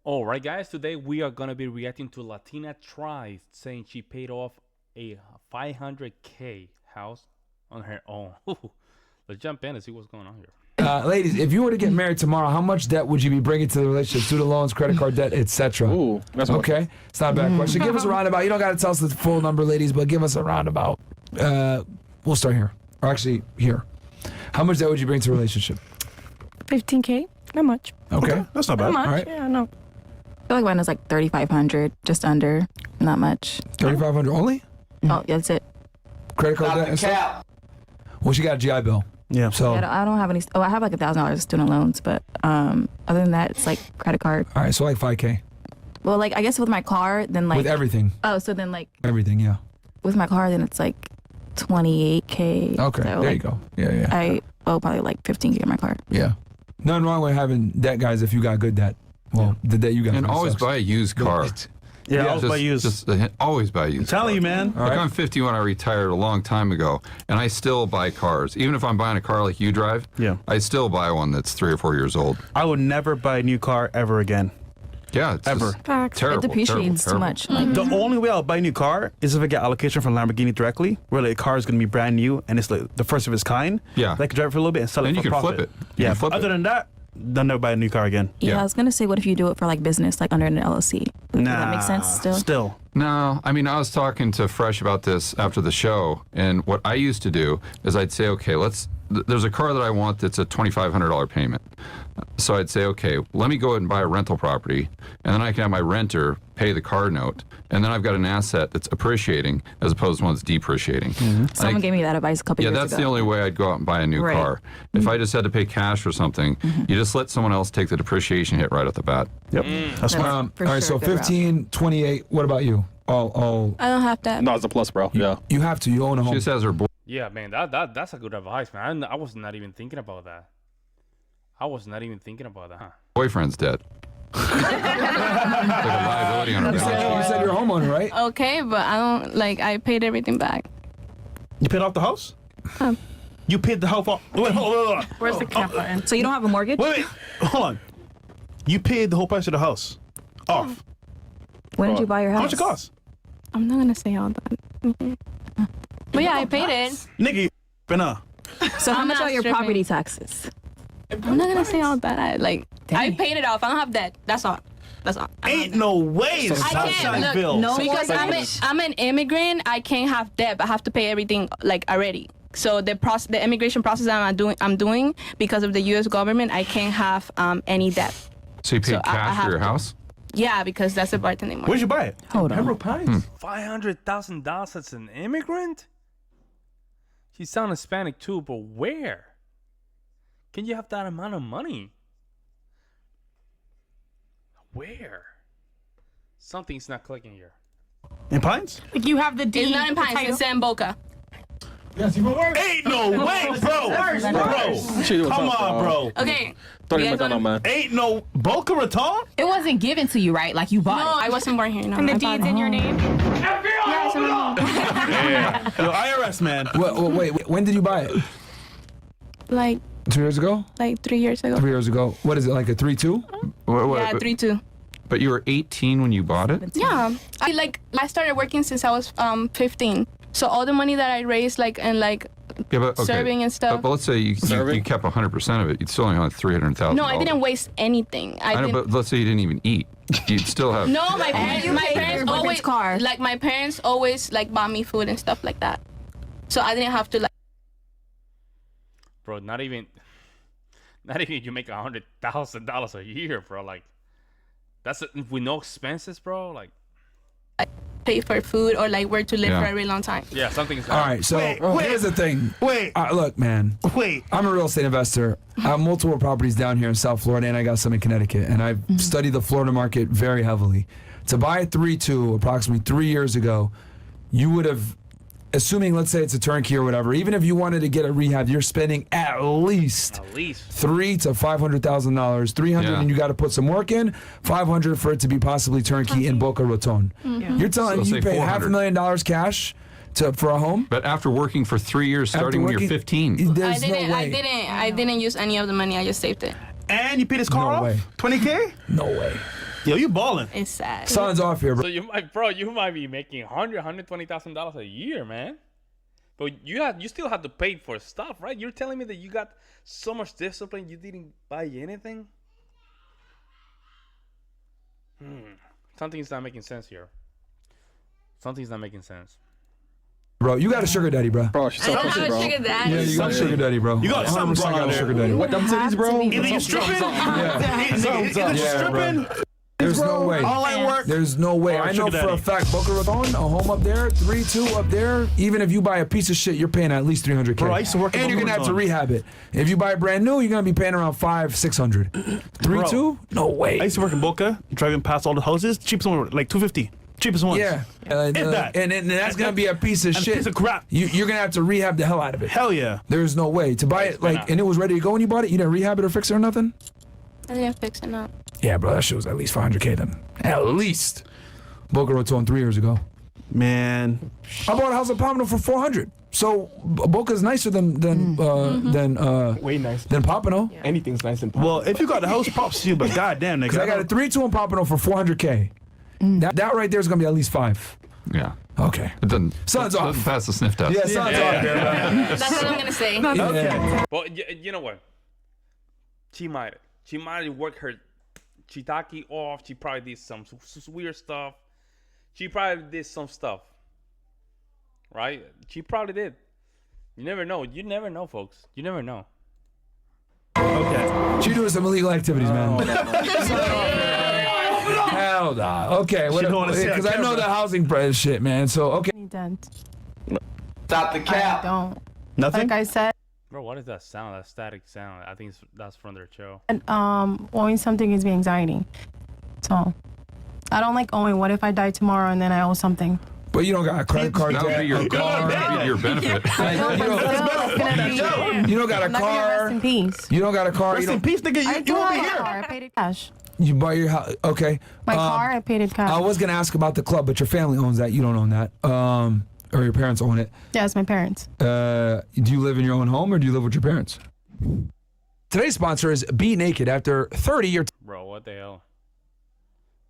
All right, guys. Today we are gonna be reacting to Latina tries saying she paid off a 500K house on her own. Let's jump in and see what's going on here. Ladies, if you were to get married tomorrow, how much debt would you be bringing to the relationship? Student loans, credit card debt, etc. Ooh, that's okay. It's not a bad question. Give us a roundabout. You don't got to tell us the full number, ladies, but give us a roundabout. We'll start here, or actually here. How much debt would you bring to a relationship? 15K, not much. Okay, that's not bad. Not much. All right. Yeah, no. I feel like mine was like 3,500, just under, not much. 3,500 only. Oh, yeah, that's it. Credit card debt and stuff? Well, she got a GI Bill. Yeah. So. Yeah, I don't have any. Oh, I have like $1,000 student loans, but other than that, it's like credit card. All right, so like 5K. Well, like I guess with my car, then like With everything. Oh, so then like Everything, yeah. with my car, then it's like 28K. Okay, So, there like, you go. Yeah. I owe probably like 15K on my car. Yeah. Nothing wrong with having debt, guys, if you got good debt. Well, the debt you got. And always sucks. buy a used car. Yeah, always buy used. Just always buy a used. I'm telling you, man. Like I'm 51. I retired a long time ago, and I still buy cars. Even if I'm buying a car like you drive, Yeah. I still buy one that's 3 or 4 years old. I would never buy a new car ever again. Yeah, it's Ever. just Facts. terrible. It depreciates too terrible. much. Like, The only way I'll buy a new car is if I get allocation from Lamborghini directly, where like, the car is going to be brand new and it's like the first of its kind. Yeah. They can drive it for a little bit and sell Then it you for can profit. flip it. You Yeah. can flip Other it. than that, they'll never buy a new car again. yeah, Yeah. I was gonna say, what if you do it for like business, like under an LLC? Does that make sense still? Still. No, I mean, I was talking to Fresh about this after the show, and what I used to do is I'd say, okay, there's a car that I want that's a $2,500 payment. So I'd say, okay, let me go ahead and buy a rental property, and then I can have my renter pay the car note, and then I've got an asset that's appreciating as opposed to one that's depreciating. Someone gave me that advice a couple Yeah, years that's ago. the only way I'd go out and buy a new Right. car. If I just had to pay cash for something, you just let someone else take the depreciation hit right off the bat. Yep. That's smart. All For right, sure, so good route. 15, 28. What about you? All. I don't have that. No, it's a plus, bro. Yeah. You have to. You own a She home. just has her Yeah, man, that's a good advice, man. I was not even thinking about that. I was not even thinking about that. Huh? boyfriend's debt. Like a liability on her You balance sheet. said you're a homeowner, right? Okay, but I don't, like, I paid everything back. You paid off the house? You paid the house off. Wait, hold on. Where's the cap button? So you don't have a mortgage? Wait. Hold on. You paid the whole price of the house off. When did you buy your house? How much it cost? I'm not gonna say all that. But yeah, I paid it. Nigga, you finna. So how I'm much not are your stripping. property taxes? I'm not gonna say all that. I Dang. paid it off. I don't have debt. That's all. That's all. Ain't no way. I can't. Look, Bill. no because I'm an immigrant. I can't have debt. I have to pay everything like already. So the immigration process that I'm doing because of the U.S. government, I can't have any debt. So you paid So I cash have for your to. house? Yeah, because that's a bartending market. Where'd you buy it? Hold on. Pembroke Pines. $500,000 as an immigrant? She sounds Hispanic too, but where? Can you have that amount of money? Where? Something's not clicking here. In Pines? Like you have the deed. It's not in the Pines. title. It's in Boca. Ain't no way, bro. Bro. Come on, bro. Okay. Thought You you guys meant on, wanna- man. Ain't no Boca Raton? It wasn't given to you, right? Like you bought No, I wasn't born here. No, And the I bought deed's it. in your name. Yeah, it's in my name. Yo, IRS, man. Wait. When did you buy it? Like 2 years ago? 3 years ago. 3 years ago. What is it, like a 3-2? Yeah, 3-2. But you were 18 when you bought it? Yeah, I started working since I was 15. So all the money that I raised, Yeah, but, okay. serving and stuff. But let's say you kept 100% of it. You'd still only have $300,000. No, I didn't waste anything. I know, but let's say you didn't even eat. You'd still have. No, my parents your boyfriend's car. my parents always bought me food and stuff like that. So I didn't have to Bro, not even you make $100,000 a year, bro. Like, that's with no expenses, bro. Like, pay for food or where to live Yeah. for a really long time. yeah, something's All right, so Wait. here's the thing. Wait. Look, man. Wait. I'm a real estate investor. I have multiple properties down here in South Florida, and I got some in Connecticut. And I've studied the Florida market very heavily. To buy a 3-2 approximately 3 years ago, you would have, assuming, let's say it's a turnkey or whatever, even if you wanted to get a rehab, you're spending at least $300,000 to $500,000. $300, Yeah. and you got to put some work in. $500 for it to be possibly turnkey in Boca Raton. You're telling So you say pay $400,000 $500,000 cash for a home? But after working for 3 years, starting when you're 15. There's no way. I didn't use any of the money. I just saved it. And you paid his car No off? way. 20K? No way. Yo, you balling. It's sad. Something's off here, bro. So you might be making $120,000 a year, man. But you still have to pay for stuff, right? You're telling me that you got so much discipline you didn't buy anything? Something's not making sense here. Something's not making sense. Bro, you got a sugar daddy, bro. Bro, she's so pussy, bro. Yeah, you got a sugar daddy, bro. You got something 100% going got on a there. sugar daddy. What them titties, bro? Either you stripping, either you Yeah, stripping. There's no way. All that work. There's no way. I know sugar for a daddy. fact, Boca Raton, a home up there, 3-2 up there. Even if you buy a piece of shit, you're paying at least $300K. Bro, I used to work in and you're Boca gonna have to Raton. rehab it. If you buy it brand new, you're gonna be paying around $500-600. 3-2? No way. I used to work in Boca, driving past all the houses. Cheapest one, like $250. Cheapest ones. Yeah. that. And that's gonna be a piece of And a shit. piece of crap. You're gonna have to rehab the hell out of it. Hell yeah. There's no way to buy it like, and it was ready to go when you bought it. You didn't rehab it or fix it or nothing. I didn't fix it up. Yeah, bro, that shit was at least $500K then. At least. Boca Raton 3 years ago. Man. I bought a house in Pompano for $400. So Boca's nicer than Way nice. than Pompano. Anything's nice and Well, if you got the house, props to you, but goddamn, nigga. Cause I got a 3-2 in Pompano for $400K. That right there is gonna be at least $5. Yeah. Okay. It doesn't. Sounds doesn't off. pass the sniff test. Yeah, sounds off there, bro. That's what I'm gonna say. Yeah. But you know what? She might work her shiitake off. She probably did some weird stuff. She probably did some stuff, right? She probably did. You never know. You never know, folks. You never know. Okay. She doing some illegal activities, man. Hell nah. Okay, She don't wanna see because that I know camera. the housing price shit, man. So okay. Dent. Stop the I cap. don't. Nothing? Like I said, Bro, what is that sound? That static sound? I think that's from their show. owing something gives me anxiety. So I don't like owing. What if I die tomorrow and then I owe something? But you don't got a credit card That would debt, be your a car. car. That would be your benefit. I know, but still, it's gonna be. You don't got a I'm not gonna rest car. in peace. You don't got a car. Rest You in don't. peace, nigga. I You do won't have be a here. car. I paid it cash. You buy your house. Okay. My car, I paid it cash. I was gonna ask about the club, but your family owns that. You don't own that. Or your parents own it. Yeah, it's my parents. Do you live in your own home or do you live with your parents? Today's sponsor is Be Naked. After 30 years Bro, what the hell?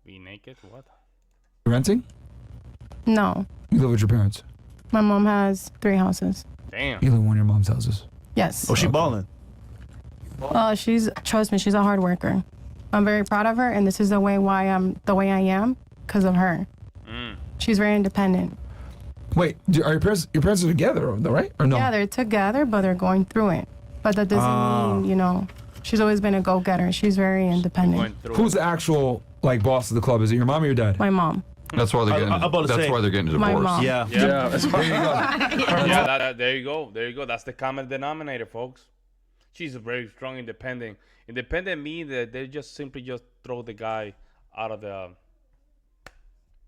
Be naked? What? renting, No, you live with your parents. my mom has 3 houses. Damn. You live in one of your mom's houses. Yes. Oh, she balling. Trust me, she's a hard worker. I'm very proud of her, and this is the way why I'm the way I am because of her. She's very independent. Wait, are your parents are together, though, right? Or no? Yeah, they're together, but they're going through it. But that doesn't mean, she's always been a go-getter. She's very independent. Going through Who's the actual boss of the club? Is it your mom or your dad? My mom. That's why they're getting. I'm about to That's say- why they're getting My divorced. mom. Yeah. Yeah, that's There you go. Yeah, there you go. There you go. That's the common denominator, folks. She's a very strong, independent. Independent means that they just simply just throw the guy out of the.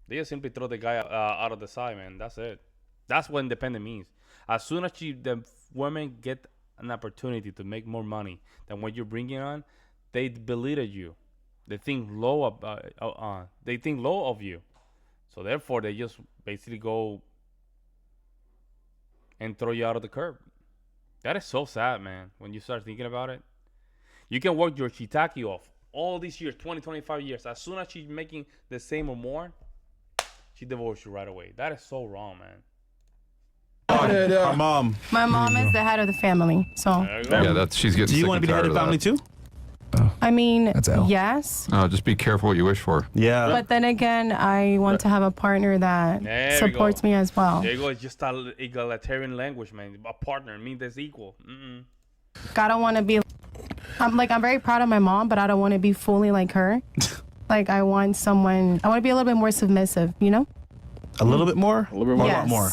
They just simply throw the guy out of the side, man. That's it. That's what independent means. As soon as the women get an opportunity to make more money than what you're bringing on, they belittle you. They think low of you. So therefore, they just basically go and throw you out of the curb. That is so sad, man, when you start thinking about it. You can work your shiitake off all these years, 20, 25 years. As soon as she's making the same or more, she divorced you right away. That is so wrong, man. Her mom. My mom is the head of the family. So, There you go. Yeah, she's getting. Do you sick want to and be the head tired of the family that. too? I mean, That's L. yes. Just be careful what you wish for. Yeah. But then again, I want to have a partner that There we supports go. me as well. There you go. It's just an egalitarian language, man. A partner means that's equal. I don't want to be. I'm very proud of my mom, but I don't want to be fully like her. I want to be a little bit more submissive, A little bit more? A little bit more? Yes. A lot more.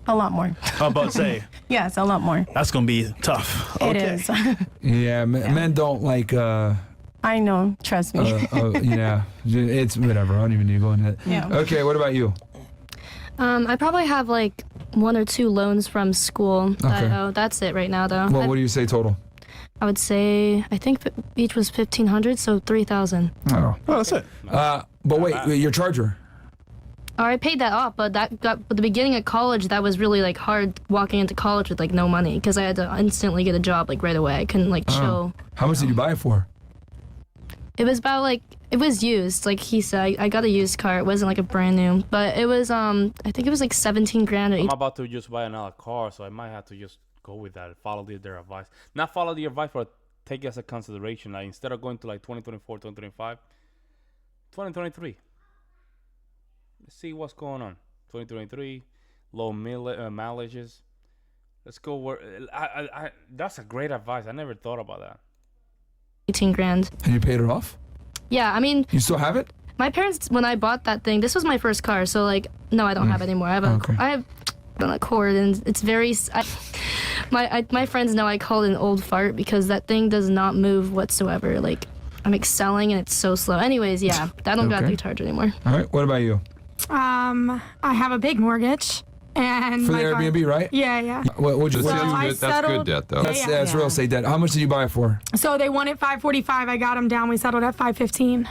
A lot more. I'm about to say, Yes, a lot more. that's going to be tough. It Okay. is. Yeah, men don't like. I know. Trust me. Yeah, it's whatever. I don't even need to go into it. Yeah. Okay, what about you? I probably have 1 or 2 loans from school. Okay. That's it right now, though. What do you say total? I would say I think each was 1,500, so 3,000. Oh. Oh, that's it. But wait, your charger. Oh, I paid that off, but at the beginning of college, that was really hard walking into college with no money because I had to instantly get a job right away. I couldn't chill. How much did you buy it for? It was about like, it was used. Like he said, I got a used car. It wasn't like a brand new, but it was, I think it was like 17 grand. I'm about to just buy another car, so I might have to just go with that. Follow their advice. Not follow the advice, but take it as a consideration. Like instead of going to like 2024, 2025, 2023. Let's see what's going on. 2023, low mileages. Let's go where that's a great advice. I never thought about that. 18 grand. And you paid it off? Yeah, I mean, You still have it? my parents, when I bought that thing, this was my first car, so like, no, I don't have it anymore. I have Okay. I have an Accord, and it's very. My friends know I call it an old fart because that thing does not move whatsoever. Like, I'm excelling and it's so slow. Anyways, yeah, I don't got Okay. the charger anymore. All right. What about you? I have a big mortgage, and For the my car- Airbnb, right? Yeah. What'd you That's, Well, I good, that's good settled- debt, though. That's real estate debt. How much did you buy it for? So they wanted 545. I got them down. We settled at 515.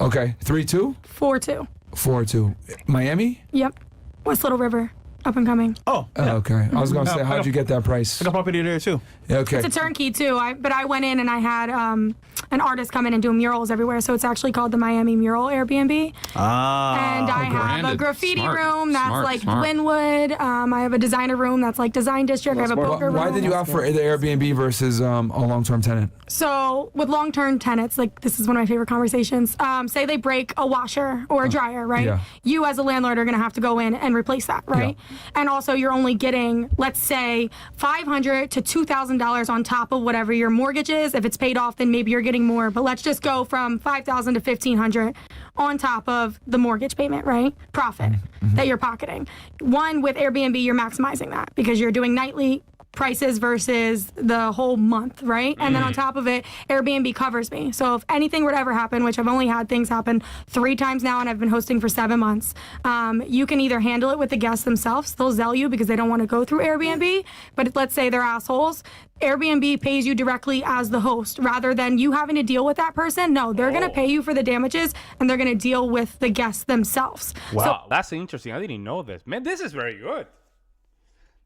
Okay. 3-2? 4-2. 4-2. Miami? Yep. West Little River, up and coming. Oh, Oh, okay. I was gonna say, I how'd got- you get that price? I got property there too. Yeah, okay. It's a turnkey too. But I went in and I had an artist come in and do murals everywhere. So it's actually called the Miami Mural Airbnb. Ah. And I have a branded. graffiti Smart. room that's Smart, like smart. Winwood. I have a designer room that's like Design District. I have a poker room. Why did you opt for the Airbnb versus a long-term tenant? So with long-term tenants, like this is one of my favorite conversations. Say they break a washer or a dryer, right? yeah. You as a landlord are going to have to go in and replace that, right? And also you're only getting, let's say, $500 to $2,000 on top of whatever your mortgage is. If it's paid off, then maybe you're getting more. But let's just go from $5,000 to $1,500 on top of the mortgage payment, right? Profit that you're pocketing. One, with Airbnb, you're maximizing that because you're doing nightly prices versus the whole month, right? And then on top of it, Airbnb covers me. So if anything were to ever happen, which I've only had things happen 3 times now and I've been hosting for 7 months, you can either handle it with the guests themselves. They'll Zell you because they don't want to go through Airbnb. But let's say they're assholes. Airbnb pays you directly as the host rather than you having to deal with that person. No, they're going to pay you for the damages and they're going to deal with the guests themselves. Wow, that's interesting. I didn't know this. Man, this is very good.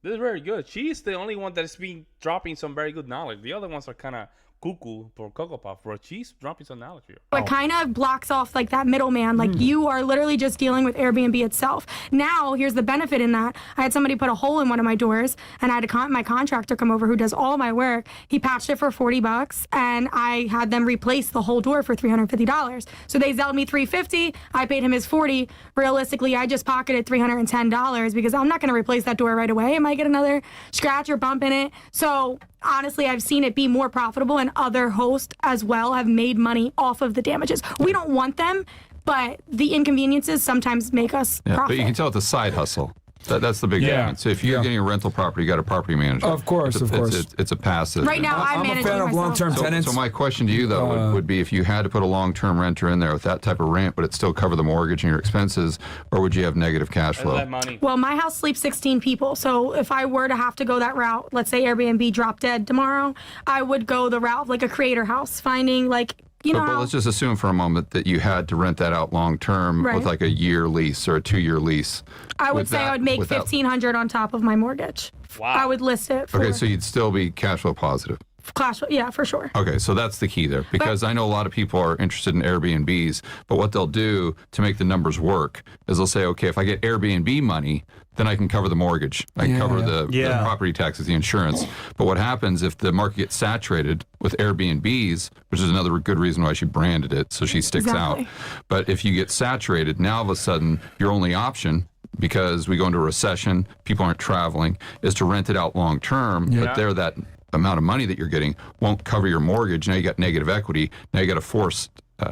This is very good. She's the only one that's been dropping some very good knowledge. The other ones are kind of cuckoo for Cocoa Puff, bro. She's dropping some knowledge here. It kind of blocks off like that middleman. Like you are literally just dealing with Airbnb itself. Now, here's the benefit in that. I had somebody put a hole in one of my doors and I had my contractor come over who does all my work. He patched it for $40 and I had them replace the whole door for $350. So they zelled me $350. I paid him his $40. Realistically, I just pocketed $310 because I'm not going to replace that door right away. I might get another scratch or bump in it. So honestly, I've seen it be more profitable and other hosts as well have made money off of the damages. We don't want them, but the inconveniences sometimes make us Yeah, profit. but you can tell it's a side hustle. That's the big Yeah. difference. So if you're Yeah. getting a rental property, you got a property manager. Of course, It's a, of course. It's a passive. Right now, I'm I'm a managing fan of myself. long-term tenants. So my question to you, though, would be if you had to put a long-term renter in there with that type of rent, but it still cover the mortgage and your expenses, or would you have negative cash That's flow? that money. Well, my house sleeps 16 people. So if I were to have to go that route, let's say Airbnb dropped dead tomorrow, I would go the route of like a creator house, finding like, you know, But how- let's just assume for a moment that you had to rent that out long-term Right. with like a year lease or a 2-year lease. I would With say that- I would make without- $1,500 on top of my mortgage. Wow. I would list it for Okay, so you'd still be cash flow positive. clash. Yeah, for sure. Okay, so that's the key there because I know a lot of people are interested in Airbnbs, but what they'll do to make the numbers work is they'll say, okay, if I get Airbnb money, then I can cover the mortgage. I can cover the property taxes, the insurance. But what happens if the market gets saturated with Airbnbs, which is another good reason why she branded it, so she sticks Exactly. out. But if you get saturated, now all of a sudden your only option, because we go into a recession, people aren't traveling, is to rent it out long term, but there that amount of money that you're getting won't cover your mortgage. Now you got negative equity. Now you got to force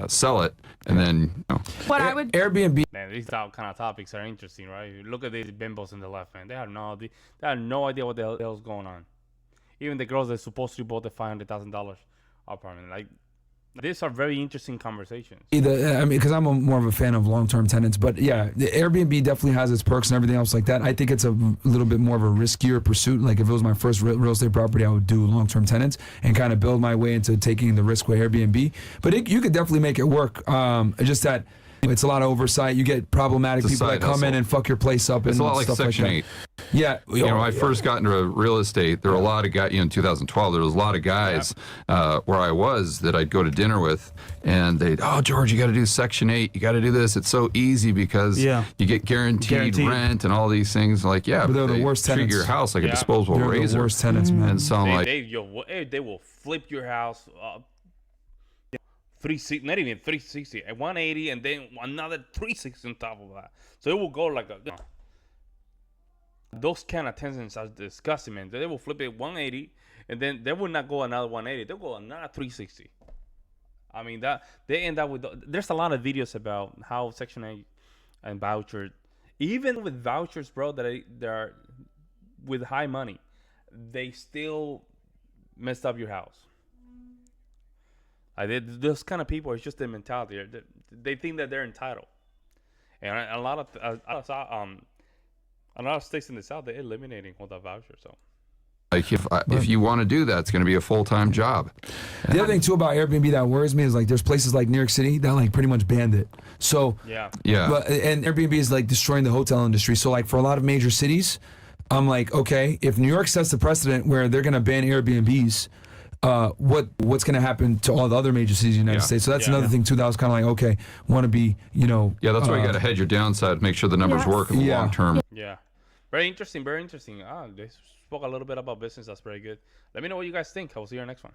sell it, and then What I would Airbnb. Man, these kind of topics are interesting, right? You look at these bimbos in the left, man. They have no idea what the hell's going on. Even the girls that supposedly bought the $500,000 apartment, like these are very interesting conversations. I mean, because I'm more of a fan of long-term tenants, but yeah, the Airbnb definitely has its perks and everything else like that. I think it's a little bit more of a riskier pursuit. Like if it was my first real estate property, I would do long-term tenants and kind of build my way into taking the risk with Airbnb. But you could definitely make it work. Just that it's a lot of oversight. You get problematic It's a people that side come in hustle. and fuck your place up. it's and a lot like stuff Section like 8. that. Yeah. You know, when I first got into real estate, there were a lot of guys, in 2012, there was a lot of guys where I was that I'd go to dinner with, and they'd, oh, George, you got to do Section 8. You got to do this. It's so easy because you get guaranteed rent and all these things. Like, yeah, but they're the worst treat tenants. your house like a disposable They're razor. the worst tenants, man. And so I'm like, they will flip your house up 360, not even 360, at 180, and then another 360 on top of that. So it will go like a. Those kind of tenants are disgusting, man. They will flip it 180, and then they will not go another 180. They'll go another 360. I mean, that they end up with. There's a lot of videos about how Section 8 and vouchers, even with vouchers, bro, they're with high money, they still messed up your house. Those kind of people, it's just their mentality. They think that they're entitled, and a lot of states in the South, they're eliminating all that voucher. So, like if you want to do that, it's going to be a full-time job. The other thing too about Airbnb that worries me is like there's places like New York City that like pretty much banned it. So yeah. But, and Airbnb is like destroying the hotel industry. So like for a lot of major cities, I'm like, okay, if New York sets the precedent where they're going to ban Airbnbs, what's going to happen to all the other major cities in the United States? So that's another thing too that was kind of like, okay, want to be, Yeah, that's why you got to hedge your downside, make sure the numbers work in the long term. Yeah. Very interesting, very interesting. They spoke a little bit about business. That's very good. Let me know what you guys think. I will see you in our next one.